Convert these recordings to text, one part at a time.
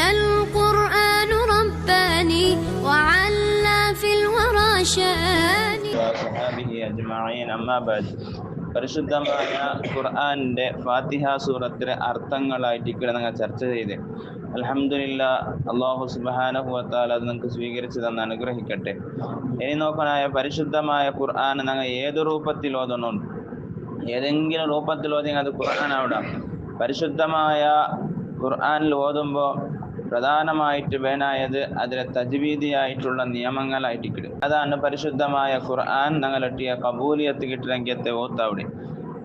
القرآن رباني وعلى في الورى شاني وصحابه أجمعين أما بعد പരിശുദ്ധമായ ഖുർആന്റെ ഫാത്തിഹ സൂറത്തിലെ അർത്ഥങ്ങളായിട്ട് ഇവിടെ ഞങ്ങൾ ചർച്ച ചെയ്ത് അൽഹംദുലില്ലാഹ് അല്ലാഹു സുബ്ഹാനഹു വ തആല അത് നമുക്ക് സ്വീകരിച്ചു തന്ന് അനുഗ്രഹിക്കട്ടെ. ഇനി നോക്കാനായ പരിശുദ്ധമായ ഖുർആൻ ഞങ്ങൾ ഏത് രൂപത്തിൽ ഓതണം, ഏതെങ്കിലും രൂപത്തിൽ ഓതി അത് ഖുർആൻ ആവണം. പരിശുദ്ധമായ ഖുർആനിൽ ഓതുമ്പോൾ പ്രധാനമായിട്ട് വേണായത് അതിലെ തജ്വീദിയായിട്ടുള്ള നിയമങ്ങളായിട്ട് അതാണ് പരിശുദ്ധമായ ഖുർആൻ ഞങ്ങളെട്ടിയ കബൂലിയത്ത് കിട്ടണമെങ്കിൽ ഓത്തവിടെ.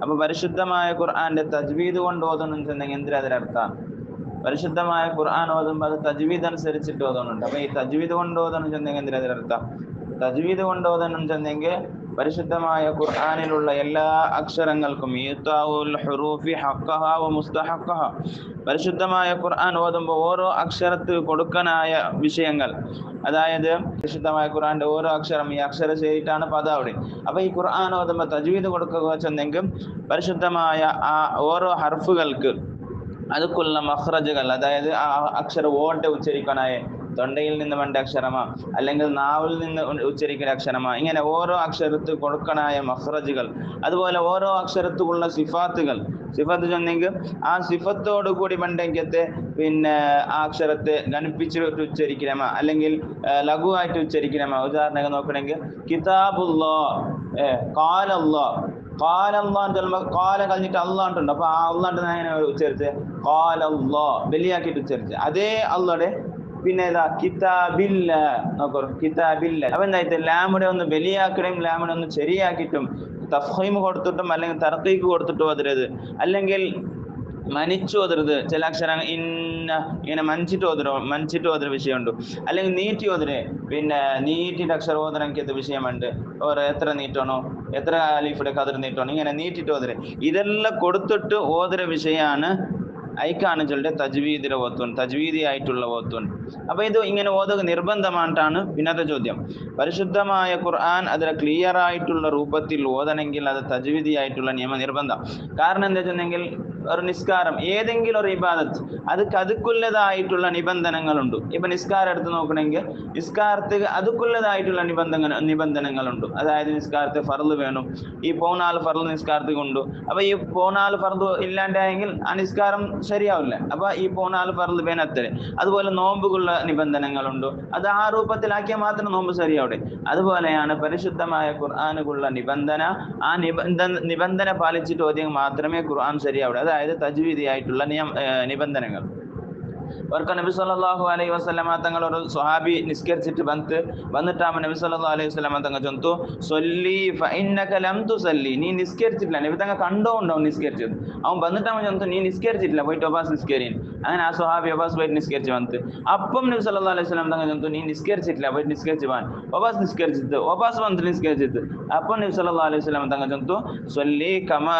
അപ്പൊ പരിശുദ്ധമായ ഖുർആന്റെ തജ്വീദ് കൊണ്ട് ഓതുന്നുണ്ടെങ്കിൽ എന്തിനാ അതിനർത്ഥം? പരിശുദ്ധമായ ഖുർആൻ ഓതുമ്പോൾ അത് തജ്വീദ് അനുസരിച്ചിട്ട് ഓതുന്നുണ്ട്. അപ്പൊ ഈ തജ്വീദ് കൊണ്ട് ഓതുന്നുണ്ടെങ്കിൽ എന്തിനാ അതിനർത്ഥം? തജ്വീദ് കൊണ്ട് ഓതുന്നുണ്ടെങ്കിൽ പരിശുദ്ധമായ ഖുർആനിലുള്ള എല്ലാ അക്ഷരങ്ങൾക്കും പരിശുദ്ധമായ ഖുർആൻ ഓതുമ്പോൾ ഓരോ അക്ഷരത്തിൽ കൊടുക്കാനായ വിഷയങ്ങൾ, അതായത് പരിശുദ്ധമായ ഖുർആന്റെ ഓരോ അക്ഷരം ഈ അക്ഷര ശരിയിട്ടാണ് പദം അവിടെ. അപ്പൊ ഈ ഖുർആൻ ഓതുമ്പോൾ തജ്വീദ് കൊടുക്കുക വെച്ചെന്നെങ്കിൽ പരിശുദ്ധമായ ആ ഓരോ ഹർഫുകൾക്ക് അതുക്കുള്ള മഖ്റജുകൾ, അതായത് ആ അക്ഷര ഓട്ടെ ഉച്ചരിക്കാനായ തൊണ്ടയിൽ നിന്ന് വേണ്ട അക്ഷരമാ അല്ലെങ്കിൽ നാവിൽ നിന്ന് ഉച്ചരിക്കുന്ന അക്ഷരമാ, ഇങ്ങനെ ഓരോ അക്ഷരത്തിൽ കൊടുക്കണായ മഖ്റജുകൾ, അതുപോലെ ഓരോ അക്ഷരത്തിലുള്ള സിഫാത്തുകൾ, സിഫത്ത് ചെന്നെങ്കിൽ ആ സിഫത്തോടു കൂടി വേണ്ടെങ്കിലത്തെ പിന്നെ ആ അക്ഷരത്തെ ഘനിപ്പിച്ചിട്ട് ഉച്ചരിക്കണമ അല്ലെങ്കിൽ ലഘുവായിട്ട് ഉച്ചരിക്കണമ. ഉദാഹരണം നോക്കണമെങ്കിൽ കിതാബുല്ലാഹ്, ഖാലല്ലാഹ്, ഖാലല്ലാഹ് ചെല്ലുമ്പോൾ ഖാല കഴിഞ്ഞിട്ട് അള്ളാഹ്, അപ്പൊ ആ അള്ളാഹ് എങ്ങനെ ഉച്ചരിച്ച് ഖാലല്ലാഹ് വലിയാക്കിയിട്ട് ഉച്ചരിച്ച്. അതേ അള്ളാഹുടെ പിന്നെ ഏതാ കിതാബില്ല നോക്കൂ, കിതാബില്ല. അപ്പൊ എന്തായിട്ട് ലാമിടെ ഒന്ന് വലിയാക്കണേയും ലാമിടെ ഒന്ന് ശരിയാക്കിയിട്ടും തഫ്ഹീം കൊടുത്തിട്ടും അല്ലെങ്കിൽ തർക്കീക്ക് കൊടുത്തിട്ടും ഓതരുത്, അല്ലെങ്കിൽ മനിച്ചു ഓതരുത്. ചില അക്ഷരം ഇങ്ങനെ മഞ്ചിട്ട് ഓതര വിഷയമുണ്ട്, അല്ലെങ്കിൽ നീട്ടി ഓതര്, പിന്നെ നീട്ടിട്ട് അക്ഷരം ഓതരക്ക് വിഷയമുണ്ട്. എത്ര നീട്ടണോ, എത്ര അലിഫിടെ കതിർ നീട്ടണോ, ഇങ്ങനെ നീട്ടിട്ട് ഓതര്. ഇതെല്ലാം കൊടുത്തിട്ട് ഓതര വിഷയമാണ് ഐക്കാണ് ചൊല്ലിട്ട് തജ്വീദിലെ ഓത്തുണ്ട്, തജ്വീദി ആയിട്ടുള്ള ഓത്തുണ്ട്. അപ്പൊ ഇത് ഇങ്ങനെ ഓതുക നിർബന്ധമായിട്ടാണ്. പിന്നത്തെ ചോദ്യം, പരിശുദ്ധമായ ഖുർആൻ അതിലെ ക്ലിയർ ആയിട്ടുള്ള രൂപത്തിൽ ഓതണമെങ്കിൽ അത് തജ്വീദി ആയിട്ടുള്ള നിയമം നിർബന്ധം. കാരണം എന്താ വെച്ചിട്ടുണ്ടെങ്കിൽ ഒരു നിസ്കാരം, ഏതെങ്കിലും ഒരു ഇബാദത്ത് അതുക്കുള്ളതായിട്ടുള്ള നിബന്ധനകളുണ്ട്. ഇപ്പൊ നിസ്കാരം എടുത്ത് നോക്കണമെങ്കിൽ നിസ്കാരത്തിന് അതുക്കുള്ളതായിട്ടുള്ള നിബന്ധനകളുണ്ട്. അതായത് നിസ്കാരത്തെ ഫർള് വേണം, ഈ 14 ഫർള് നിസ്കാരത്തിൽ ഉണ്ട്. അപ്പൊ ഈ 14 ഫർള് ഇല്ലാണ്ടായെങ്കിൽ ആ നിസ്കാരം ശരിയാവില്ല. അപ്പൊ ഈ 14 ഫർള് വേണത്തരെ. അതുപോലെ നോമ്പുകളുള്ള നിബന്ധനകളുണ്ട്, അത് ആ രൂപത്തിലാക്കിയാൽ മാത്രം നോമ്പ് ശരിയാവിടെ. അതുപോലെയാണ് പരിശുദ്ധമായ ഖുർആനുകളുള്ള നിബന്ധന. ആ നിബന്ധന പാലിച്ചിട്ട് ഓതിയെങ്കിൽ മാത്രമേ ഖുർആൻ ശരിയാവിടെ. അതായത് തജ്വീദി ആയിട്ടുള്ള നിബന്ധനകൾ. അവർക്ക് നബി സല്ലല്ലാഹു അലൈഹി വസല്ലമ തങ്ങൾ ഒരു സ്വഹാബി നിസ്കരിച്ചിട്ട് വന്നിട്ടാകുമ്പോൾ നബി സല്ലല്ലാഹു അലൈഹി വസല്ലമ തങ്ങൾ ചൊന്നു സൊല്ലി ഫഇന്നക ലം തുസല്ലി, നീ നിസ്കരിച്ചിട്ടില്ല. നബി തങ്ങൾ കണ്ടോണ്ടാവും നിസ്കരിച്ചത്. അവൻ വന്നിട്ടാകുമ്പോൾ ചൊന്നു നീ നിസ്കരിച്ചിട്ടില്ല, പോയിട്ട് ഒബാസ് നിസ്കരിൻ. അങ്ങനെ ആ സ്വഹാബി ഒബാസ് പോയിട്ട് നിസ്കരിച്ച് വന്നിട്ട് അപ്പം നബി സല്ലല്ലാഹു അലൈഹി വസല്ലമ തങ്ങൾ ചൊന്നു നീ നിസ്കരിച്ചിട്ടില്ല, പോയിട്ട് നിസ്കരിച്ച് പോകാൻ. ഒബാസ് നിസ്കരിച്ചിട്ട് ഒബാസ് വന്നിട്ട് നിസ്കരിച്ചിട്ട് അപ്പം നബി സല്ലല്ലാഹു അലൈഹി വസല്ലമ തങ്ങൾ ചൊന്നു സൊല്ലി കമാ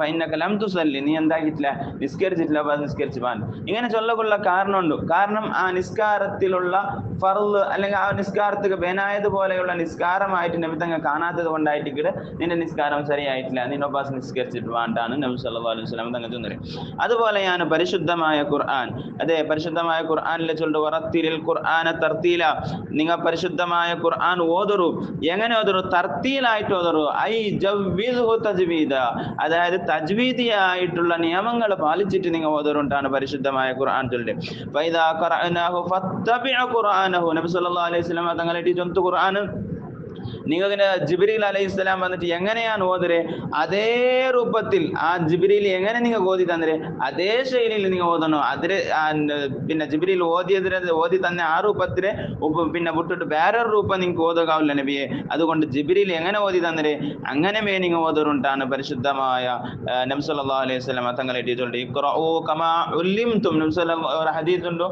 ഫഇന്നക ലം തുസല്ലി, നീ എന്താക്കിയിട്ടില്ല, നിസ്കരിച്ചിട്ടില്ല, ഒബാസ് നിസ്കരിച്ച് പോകാൻ. ഇങ്ങനെ ചൊല്ലക്കുള്ള കാരണമുണ്ട്. കാരണം ആ നിസ്കാരത്തിലുള്ള ഫർള് അല്ലെങ്കിൽ ആ നിസ്കാരത്തിന് ബേനായതുപോലെയുള്ള നിസ്കാരമായിട്ട് നബി തങ്ങൾ കാണാത്തത് കൊണ്ടായിട്ട് നിന്റെ നിസ്കാരം ശരിയായിട്ടില്ല, നിന്റെ ഒബാസ് നിസ്കരിച്ചിട്ട് വേണ്ടാണ് നബി സല്ലല്ലാഹു അലൈഹി വസല്ലം തങ്ങൾ ചൊന്നത്. അതുപോലെയാണ് പരിശുദ്ധമായ ഖുർആൻ. അതെ, പരിശുദ്ധമായ ഖുർആനിലെ ചൊല്ലു വറത്തിലിൽ ഖുർആന തർത്തീല, നിങ്ങൾ പരിശുദ്ധമായ ഖുർആൻ ഓതറു. എങ്ങനെ ഓതറു? തർത്തീലായിട്ട് ഓതറു. ഐ ജവ്വിദ്ഹു തജ്വീദ, അതായത് തജ്വീദി ആയിട്ടുള്ള നിയമങ്ങൾ പാലിച്ചിട്ട് നിങ്ങൾ ഓതറുണ്ടാണ് പരിശുദ്ധമായ ഖുർആൻ ചൊല്ലുന്നത്. ഫൈദാ ഖറഅനാഹു ഫത്തബിഅ ഖുർആനഹു, നബി സല്ലല്ലാഹു അലൈഹി വസല്ലം തങ്ങളെ ചൊല്ലുന്ന ഖുർആൻ നിങ്ങൾക്ക് ജിബ്രീൽ അലൈഹിസ്സലാം വന്നിട്ട് എങ്ങനെയാണ് ഓതരെ അതേ രൂപത്തിൽ ആ ജിബ്രീൽ എങ്ങനെ നിങ്ങൾ ഓതി തന്നരെ അതേ ശൈലിയിൽ നിങ്ങൾ ഓതണോ. അതിന് പിന്നെ ജിബ്രീൽ ഓതി തന്നെ ആ രൂപത്തിലെ പിന്നെ വിട്ടിട്ട് വേറൊരു രൂപം നിങ്ങൾക്ക് ഓതാവില്ല നബിയെ. അതുകൊണ്ട് ജിബ്രീൽ എങ്ങനെ ഓതി തന്നരെ അങ്ങനെ നിങ്ങൾ ഓതറുണ്ടാണ് പരിശുദ്ധമായ നബി സല്ലല്ലാഹു അലൈഹി വസല്ലം തങ്ങളെ ഇഖ്റഊ കമാ ഉല്ലിംതും. നബി സല്ലല്ലാഹു ഒരു ഹദീസ് ഉണ്ട്,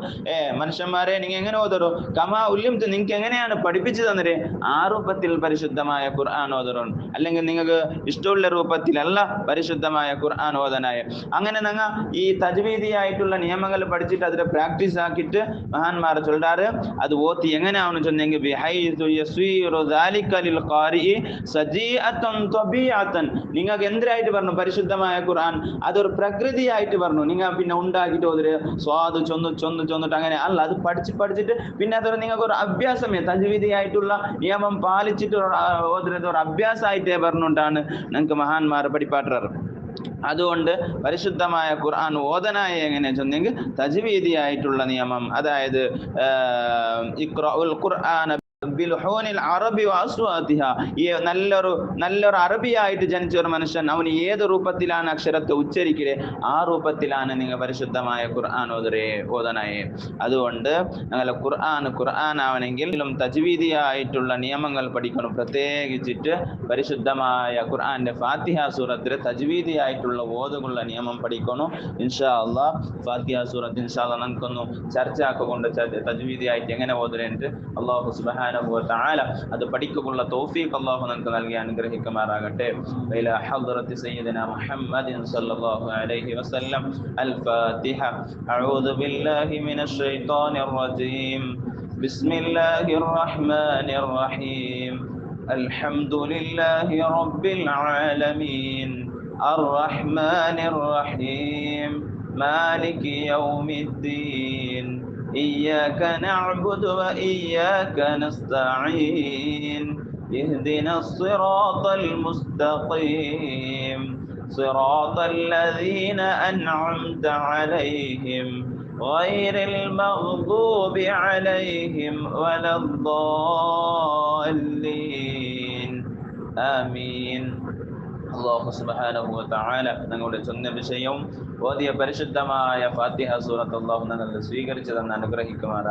മനുഷ്യന്മാരെ നിങ്ങൾ എങ്ങനെ ഓതറോ കമാ ഉല്ലിംതും, നിങ്ങൾക്ക് എങ്ങനെയാണ് പഠിപ്പിച്ചു തന്നരെ ആ രൂപത്തിൽ രൂപത്തിൽ പരിശുദ്ധമായ ഖുർആൻ ഓതണം, അല്ലെങ്കിൽ നിങ്ങൾക്ക് ഇഷ്ടമുള്ള രൂപത്തിലല്ല പരിശുദ്ധമായ ഖുർആൻ ഓതനായ. അങ്ങനെ നിങ്ങൾ ഈ തജ്വീദിയായിട്ടുള്ള നിയമങ്ങൾ പഠിച്ചിട്ട് അതിനെ പ്രാക്ടീസ് ആക്കിയിട്ട് മഹാന്മാർ ചൊല്ലാറ് അത് ഓത്തി എങ്ങനെയാണെന്ന് ചൊന്നെങ്കിൽ നിങ്ങൾക്ക് എന്തിനായിട്ട് പറഞ്ഞു പരിശുദ്ധമായ ഖുർആൻ അതൊരു പ്രകൃതിയായിട്ട് പറഞ്ഞു. നിങ്ങൾ പിന്നെ ഉണ്ടാക്കിയിട്ട് ഒരു സ്വാദ് ചൊന്നിട്ട് അങ്ങനെ അല്ല, അത് പഠിച്ചിട്ട് പിന്നെ അതൊരു നിങ്ങൾക്ക് ഒരു അഭ്യാസമേ തജ്വീദിയായിട്ടുള്ള നിയമം പാലിച്ചിട്ട് ഒരു അഭ്യാസമായിട്ടേ പറഞ്ഞുകൊണ്ടാണ് നിങ്ങൾക്ക് മഹാന്മാർ പഠിപ്പാട്ടാറ്. അതുകൊണ്ട് പരിശുദ്ധമായ ഖുർആൻ ഓതനായ എങ്ങനെ ചെന്നെങ്കിൽ തജ്വീദിയായിട്ടുള്ള നിയമം, അതായത് ഇഖ്റഉൽ ഖുർആന ബിൽഹൂനിൽ അറബി വഅസ്വാതിഹ, ഈ നല്ലൊരു അറബിയായിട്ട് ജനിച്ച ഒരു മനുഷ്യൻ അവന് ഏത് രൂപത്തിലാണ് അക്ഷരത്തെ ഉച്ചരിക്കല് ആ രൂപത്തിലാണ് നിങ്ങൾ പരിശുദ്ധമായ ഖുർആൻ ഓതനായേ. അതുകൊണ്ട് ഞങ്ങളെ ഖുർആൻ ആവണമെങ്കിലും തജ്വീദിയായിട്ടുള്ള നിയമങ്ങൾ പഠിക്കണം. പ്രത്യേകിച്ചിട്ട് പരിശുദ്ധമായ ഖുർആന്റെ ഫാത്തിഹ സൂറത്തിലെ തജ്വീദിയായിട്ടുള്ള ഓതുള്ള നിയമം പഠിക്കണം. ഇൻഷാ അല്ലാഹ് ഫാത്തിഹ സൂറത്ത് ഇൻഷാ അല്ലാഹ് നമുക്കൊന്ന് ചർച്ച ആക്കിക്കൊണ്ട് തജ്വീദിയായിട്ട് എങ്ങനെ ഓതുന്നുണ്ട് അല്ലാഹു സുബ്ഹാനഹു വ തആല അത് പഠിക്കുള്ള തൗഫീഖ് അല്ലാഹു നമുക്ക് നൽകി അനുഗ്രഹിക്കുമാറാകട്ടെ. ഇലാ ഹദ്റത്തി സയ്യിദിനാ മുഹമ്മദിൻ സല്ലല്ലാഹു അലൈഹി വസല്ലം. അൽ ഫാത്തിഹ. അഊദു ബില്ലാഹി മിനശ് ശൈത്വാനിർ റജീം. ബിസ്മില്ലാഹിർ റഹ്മാനിർ റഹീം. അൽഹംദുലില്ലാഹി റബ്ബിൽ ആലമീൻ അർറഹ്മാനിർ റഹീം മാലികി യൗമിദ്ദീൻ إياك نعبد وإياك نستعين اهدنا الصراط المستقيم صراط الذين أنعمت عليهم غير المغضوب عليهم ولا الضالين آمين. അല്ലാഹു സുബ്ഹാനഹു വ തആല ഞങ്ങളുടെ ചൊന്ന വിഷയവും ഓതിയ പരിശുദ്ധമായ ഫാത്തിഹ സൂറത്ത് അല്ലാഹു ഞങ്ങൾ സ്വീകരിച്ചു തന്ന് അനുഗ്രഹിക്കുമാറാകട്ടെ.